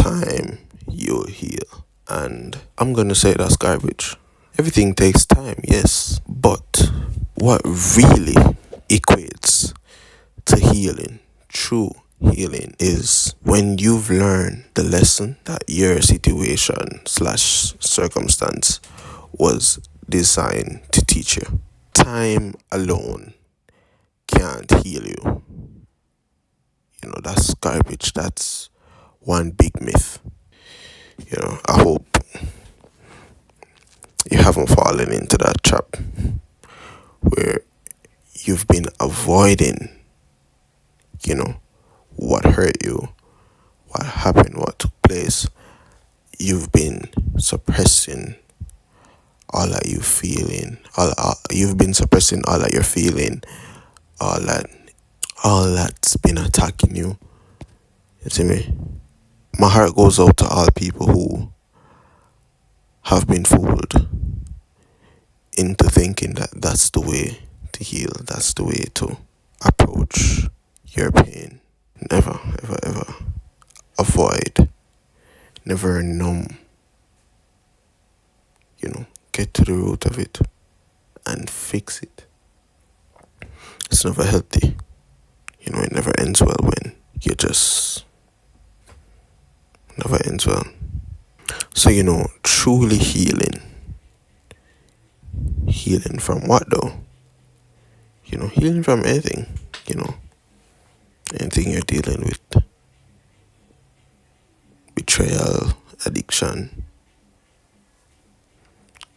time you'll heal. And I'm gonna say that's garbage. Everything takes time, yes, but what really equates to healing, true healing, is when you've learned the lesson that your situation slash circumstance was designed to teach you. Time alone can't heal you. That's garbage. That's one big myth. I hope you haven't fallen into that trap where you've been avoiding, what hurt you, what happened, what took place. You've been suppressing all that you feeling, you've been suppressing all that you're feeling, all that, all that's been attacking you. You see me? My heart goes out to all people who have been fooled into thinking that that's the way to heal, that's the way to approach your pain. Never, ever, ever avoid, never numb, get to the root of it and fix it. It's never healthy. It never ends well when you just never ends well. So, truly healing. Healing from what though? Healing from anything, anything you're dealing with. Betrayal, addiction.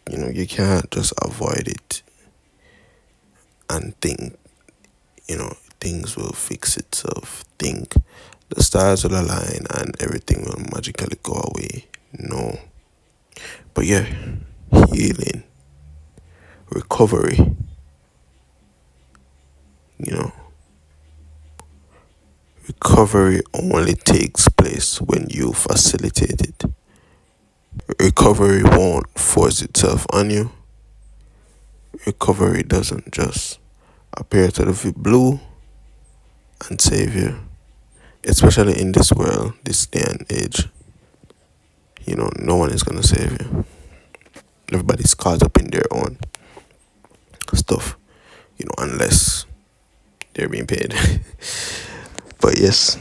You can't just avoid it and think, things will fix itself. Think the stars will align and everything will magically go away. No. But yeah, healing, recovery, recovery only takes place when you facilitate it. Recovery won't force itself on you. Recovery doesn't just appear to the blue and save you. Especially in this world, this day and age, no one is gonna save you. Everybody's caught up in their own stuff, unless they're being paid. But yes,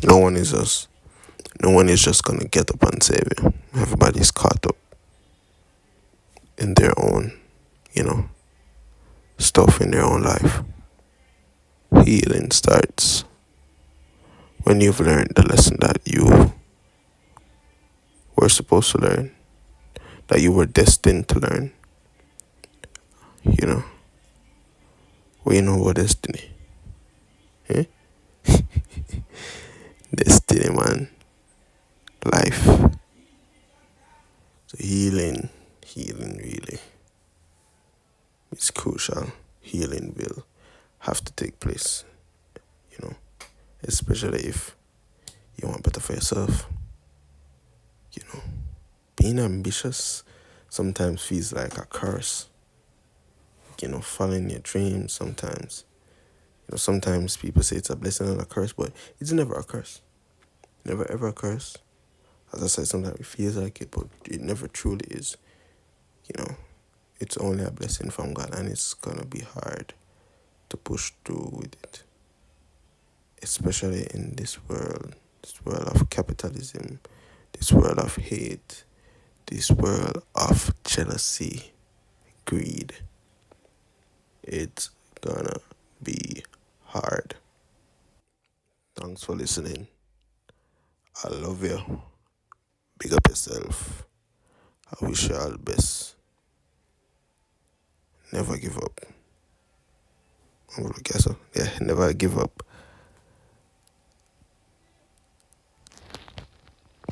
no one is just gonna get up and save you. Everybody's caught up in their own, stuff in their own life. Healing starts when you've learned the lesson that you were supposed to learn, that you were destined to learn. We know what destiny. Eh? Destiny, man. Life. So healing really is crucial. Healing will have to take place, especially if you want better for yourself. Being ambitious sometimes feels like a curse. Following your dreams sometimes. Sometimes people say it's a blessing and a curse, but it's never a curse. Never ever a curse. As I said, sometimes it feels like it, but it never truly is. It's only a blessing from God, and it's gonna be hard to push through with it. Especially in this world of capitalism, this world of hate, this world of jealousy, greed. It's gonna be hard. Thanks for listening. I love you. Big up yourself. I wish you all the best. Never give up. I'm gonna guess so. Yeah, never give up.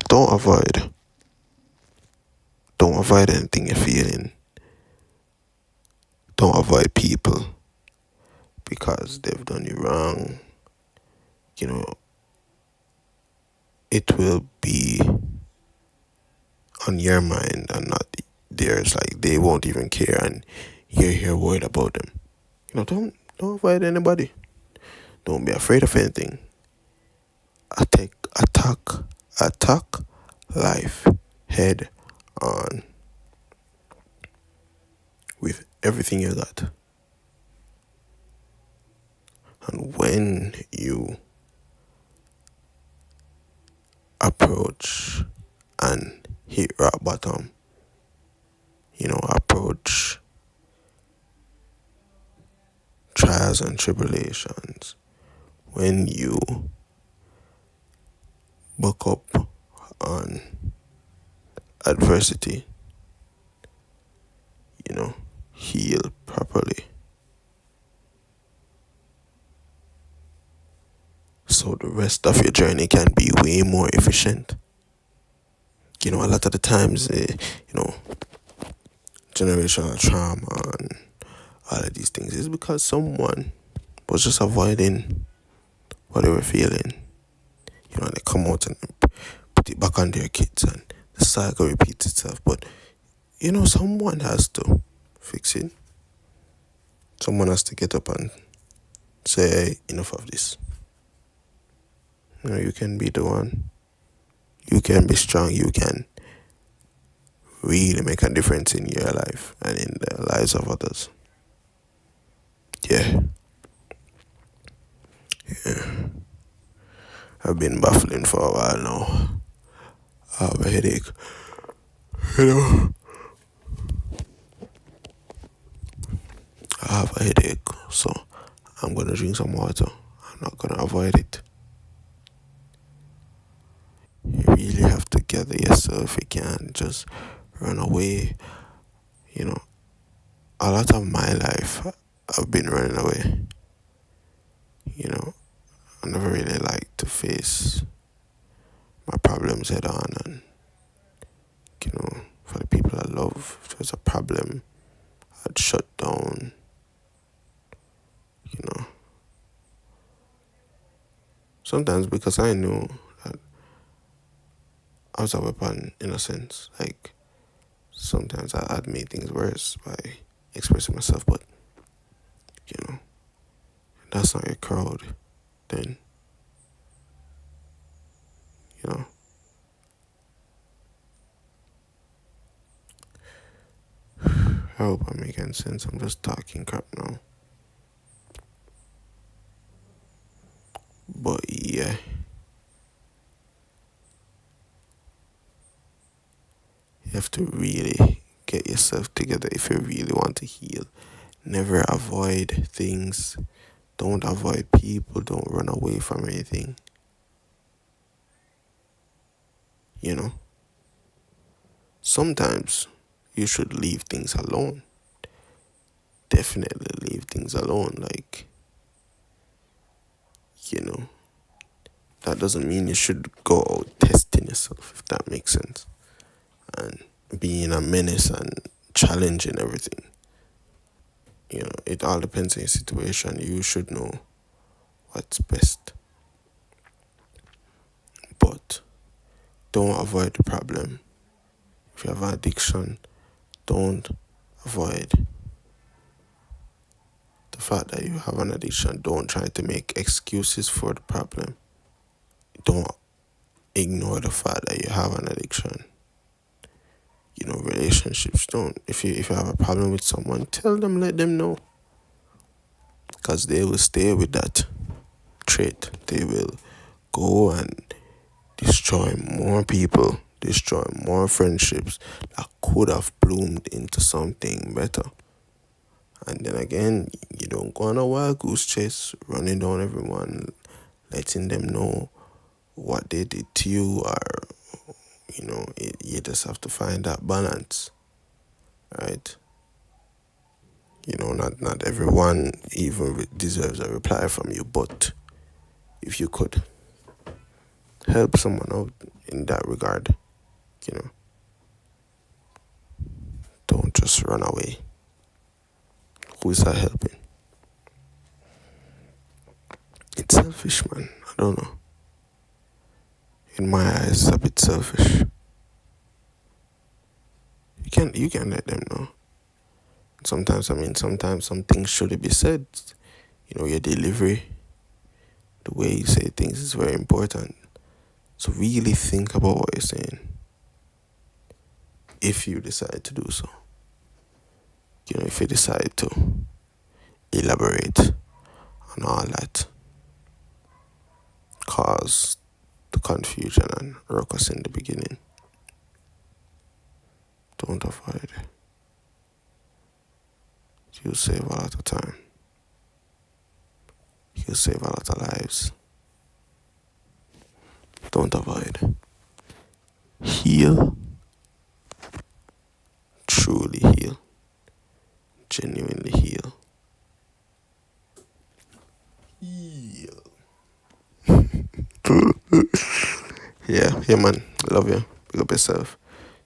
Don't avoid. Don't avoid anything you're feeling. Don't avoid people because they've done you wrong. It will be on your mind and not theirs. Like they won't even care, and you're here worried about them. Don't avoid anybody. Don't be afraid of anything. Attack attack life head on with everything you got. And when you approach and hit rock bottom, approach trials and tribulations, when you buck up on adversity, heal properly. So the rest of your journey can be way more efficient. A lot of the times, generational trauma and all of these things is because someone was just avoiding what they were feeling. They come out and put it back on their kids and the cycle repeats itself. But, someone has to fix it. Someone has to get up and say, hey, enough of this. You can be the one. You can be strong. You can really make a difference in your life and in the lives of others. Yeah. I've been baffling for a while now. I have a headache. I have a headache, so I'm gonna drink some water. I'm not gonna avoid it. You really have to gather yourself. You can't just run away. A lot of my life, I've been running away. I never really liked to face my problems head on, and for the people I love, if there's a problem, I'd shut down. Sometimes because I knew that I was a weapon in a sense. Like sometimes I'd make things worse by expressing myself, but that's not your crowd, then you know. I hope I'm making sense. I'm just talking crap now. But yeah. You have to really get yourself together if you really want to heal. Never avoid things. Don't avoid people. Don't run away from anything. Sometimes you should leave things alone. Definitely leave things alone. Like, that doesn't mean you should go out testing yourself, if that makes sense. And being a menace and challenging everything. It all depends on your situation. You should know what's best. But don't avoid the problem. If you have an addiction, don't avoid the fact that you have an addiction. Don't try to make excuses for the problem. Don't ignore the fact that you have an addiction. Relationships, don't. If you have a problem with someone, tell them, let them know. Because they will stay with that trait. They will go and destroy more people, destroy more friendships that could have bloomed into something better. And then again, you don't go on a wild goose chase, running down everyone, letting them know what they did to you, or you just have to find that balance, right? Not everyone even deserves a reply from you, but if you could help someone out in that regard, don't just run away. Who is that helping? It's selfish, man. I don't know. In my eyes, it's a bit selfish. You can let them know. Sometimes some things should be said. Your delivery, the way you say things is very important. So really think about what you're saying if you decide to do so. If you decide to elaborate on all that caused the confusion and ruckus in the beginning, don't avoid it. You'll save a lot of time. You'll save a lot of lives. Don't avoid. Heal. Truly heal. Genuinely heal. Heal. Yeah, man. Love you. Pick up yourself.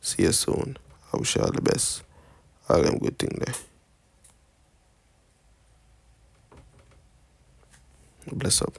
See you soon. I wish you all the best. All them good things there. Bless up.